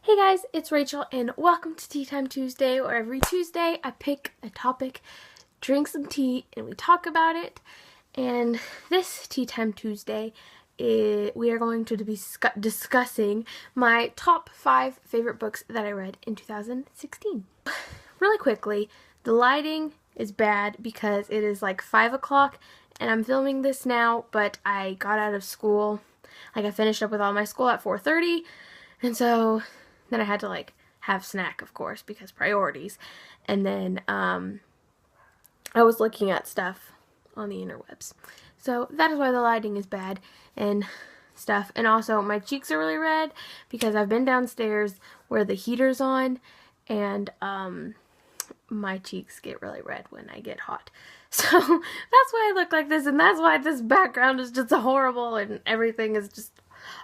Hey guys, it's Rachel and welcome to Tea Time Tuesday, where every Tuesday I pick a topic, drink some tea, and we talk about it. And this Tea Time Tuesday, we are going to be discussing my top 5 favorite books that I read in 2016. Really quickly, the lighting is bad because it is like 5 o'clock and I'm filming this now, but I got out of school. I finished up with all my school at 4:30, and so then I had to have snack, of course, because priorities. And then I was looking at stuff on the interwebs. So that is why the lighting is bad and stuff. And also my cheeks are really red because I've been downstairs where the heater's on, and my cheeks get really red when I get hot. So that's why I look like this, and that's why this background is just horrible and everything is just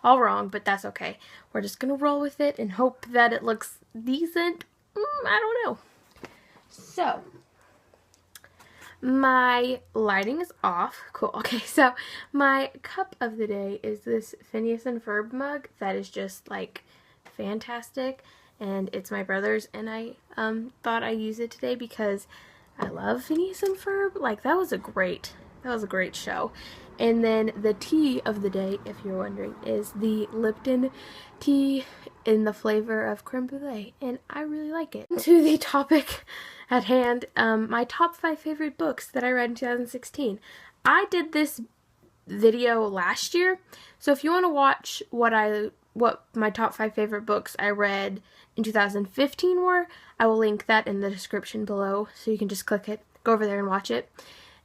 all wrong, but that's okay. We're just gonna roll with it and hope that it looks decent. I don't know. So, my lighting is off. Cool. Okay, so my cup of the day is this Phineas and Ferb mug that is just fantastic, and it's my brother's, and I thought I'd use it today because I love Phineas and Ferb. That was a great show. And then the tea of the day, if you're wondering, is the Lipton tea in the flavor of creme brulee, and I really like it. To the topic at hand, my top 5 favorite books that I read in 2016. I did this video last year, so if you want to watch what my top 5 favorite books I read in 2015 were, I will link that in the description below, so you can just click it, go over there and watch it.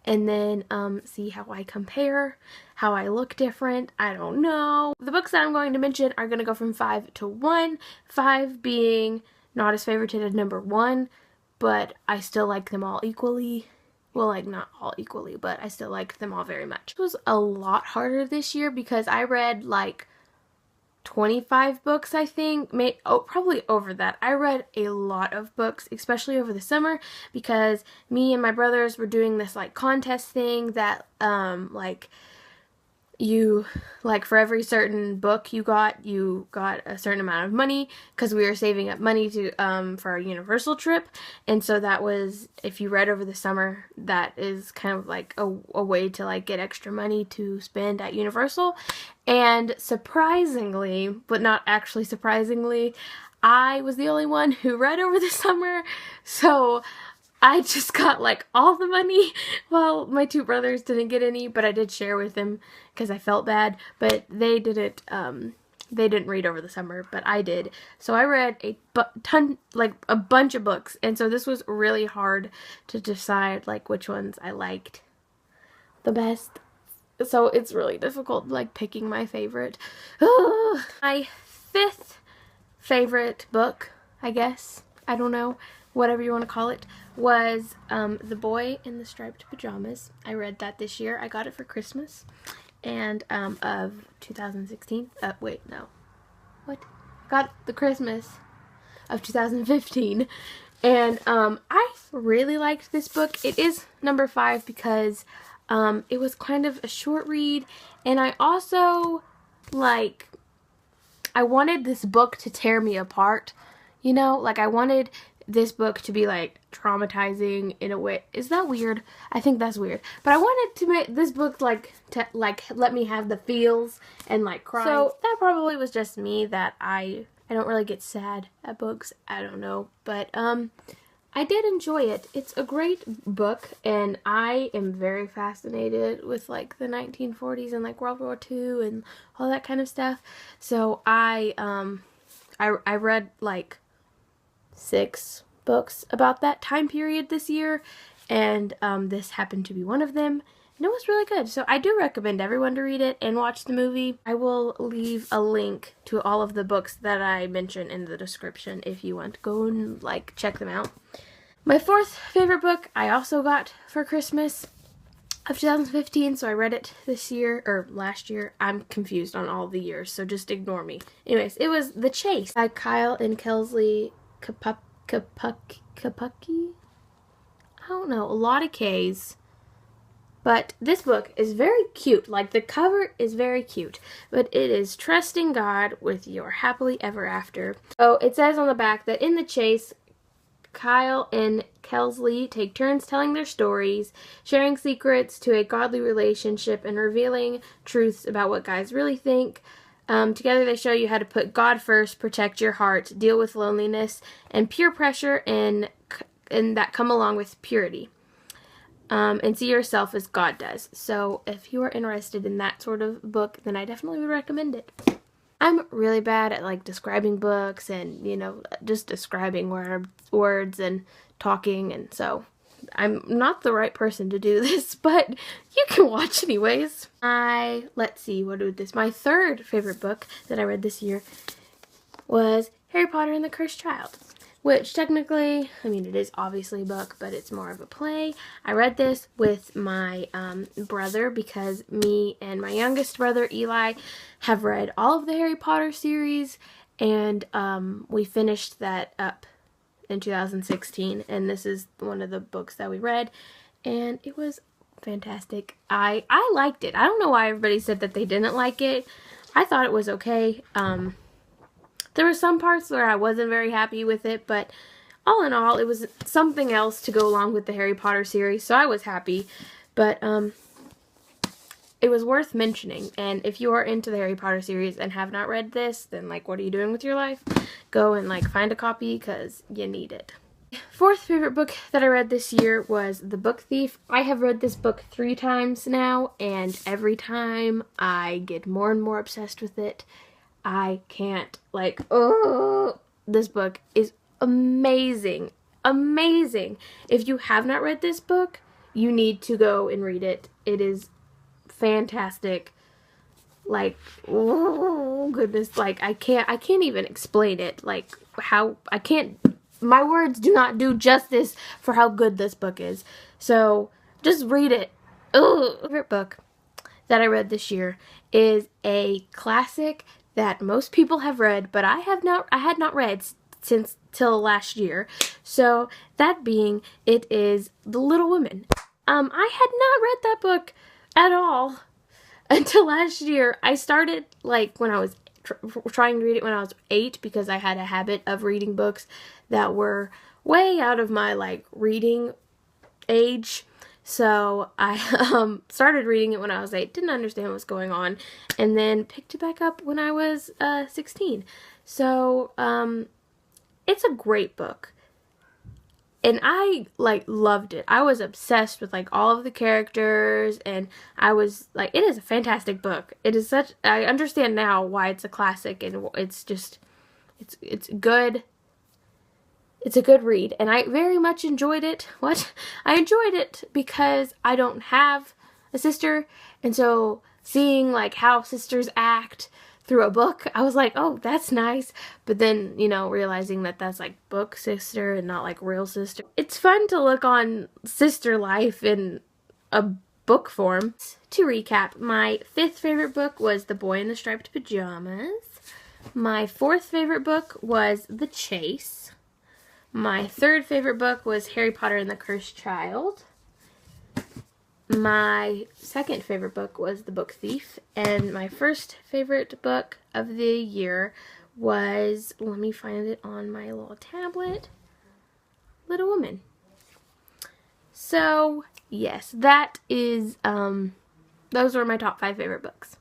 And then see how I compare, how I look different. I don't know. The books that I'm going to mention are going to go from 5 to 1. 5 being not as favorited as number 1, but I still like them all equally. Well, not all equally, but I still like them all very much. It was a lot harder this year because I read 25 books, I think. Probably over that. I read a lot of books, especially over the summer, because me and my brothers were doing this contest thing that you for every certain book you got a certain amount of money, because we were saving up money to for our Universal trip. And so that was, if you read over the summer, that is kind of a way to get extra money to spend at Universal. And surprisingly, but not actually surprisingly, I was the only one who read over the summer, so I just got all the money. Well, my 2 brothers didn't get any, but I did share with them because I felt bad. But they didn't read over the summer, but I did. So I read a bunch of books, and so this was really hard to decide which ones I liked the best. So it's really difficult picking my favorite. My 5th favorite book, I guess, I don't know, whatever you want to call it, was The Boy in the Striped Pajamas. I read that this year. I got it for Christmas and of 2016. Wait, no. What? Got the Christmas of 2015. And I really liked this book. It is number 5 because it was kind of a short read, and I also I wanted this book to tear me apart, I wanted this book to be traumatizing in a way. Is that weird? I think that's weird. But I wanted to make this book to let me have the feels and cry. So that probably was just me, that I don't really get sad at books. I don't know, but I did enjoy it. It's a great book, and I am very fascinated with the 1940s and World War II and all that kind of stuff. So I read 6 books about that time period this year, and this happened to be one of them, and it was really good. So I do recommend everyone to read it and watch the movie. I will leave a link to all of the books that I mentioned in the description if you want to go and check them out. My 4th favorite book I also got for Christmas of 2015, so I read it this year, or last year. I'm confused on all the years, so just ignore me. Anyways, it was The Chase by Kyle and Kelsley Kapucky? I don't know, a lot of K's. But this book is very cute. Like, the cover is very cute. But it is Trusting God with Your Happily Ever After. Oh, it says on the back that in the chase, Kyle and Kelsley take turns telling their stories, sharing secrets to a godly relationship, and revealing truths about what guys really think. Together they show you how to put God first, protect your heart, deal with loneliness, and peer pressure and that come along with purity. And see yourself as God does. So if you are interested in that sort of book, then I definitely would recommend it. I'm really bad at like describing books and, you know, just describing words and talking, and so I'm not the right person to do this, but you can watch anyways. Let's see, my third favorite book that I read this year was Harry Potter and the Cursed Child. Which technically, I mean, it is obviously a book, but it's more of a play. I read this with my brother because me and my youngest brother, Eli, have read all of the Harry Potter series, and we finished that up in 2016, and this is one of the books that we read, and it was fantastic. I liked it. I don't know why everybody said that they didn't like it. I thought it was okay. There were some parts where I wasn't very happy with it, but all in all, it was something else to go along with the Harry Potter series, so I was happy. But it was worth mentioning, and if you are into the Harry Potter series and have not read this, then like, what are you doing with your life? Go and like find a copy because you need it. Fourth favorite book that I read this year was The Book Thief. I have read this book 3 times now, and every time I get more and more obsessed with it. I can't, like, oh, this book is amazing, amazing. If you have not read this book, you need to go and read it. It is fantastic. Like, oh goodness, like, I can't even explain it, like, my words do not do justice for how good this book is. So, just read it. Oh, favorite book that I read this year is a classic that most people have read, but I had not read since till last year. So that being, it is The Little Women. I had not read that book at all until last year. I started like when I was trying to read it when I was 8 because I had a habit of reading books that were way out of my like reading age. So I started reading it when I was 8, didn't understand what was going on, and then picked it back up when I was 16. So it's a great book, and I like loved it. I was obsessed with like all of the characters, and I was like, it is a fantastic book. It is such, I understand now why it's a classic, and it's just, it's good. It's a good read, and I very much enjoyed it. I enjoyed it because I don't have a sister, and so seeing like how sisters act through a book, I was like, oh, that's nice. But then, you know, realizing that that's like book sister and not like real sister. It's fun to look on sister life in a book form. To recap, my 5th favorite book was The Boy in the Striped Pajamas. My 4th favorite book was The Chase. My 3rd favorite book was Harry Potter and the Cursed Child. My 2nd favorite book was The Book Thief. And my 1st favorite book of the year was, let me find it on my little tablet, Little Women. So, yes, that is, those were my top 5 favorite books.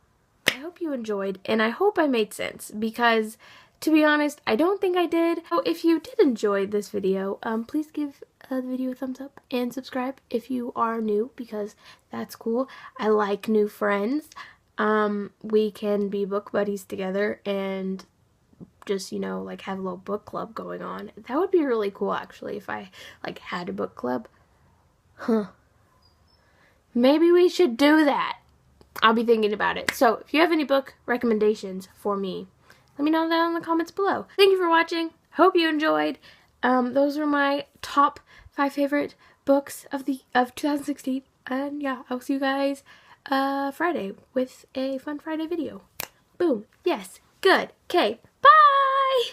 I hope you enjoyed, and I hope I made sense, because to be honest, I don't think I did. So if you did enjoy this video, please give the video a thumbs up and subscribe if you are new, because that's cool. I like new friends. We can be book buddies together and just, you know, like have a little book club going on. That would be really cool, actually, if I like had a book club. Maybe we should do that. I'll be thinking about it. So if you have any book recommendations for me, let me know that in the comments below. Thank you for watching. Hope you enjoyed. Those were my top 5 favorite books of 2016. And yeah, I'll see you guys Friday with a fun Friday video. Boom. Yes. Good. Okay. Bye.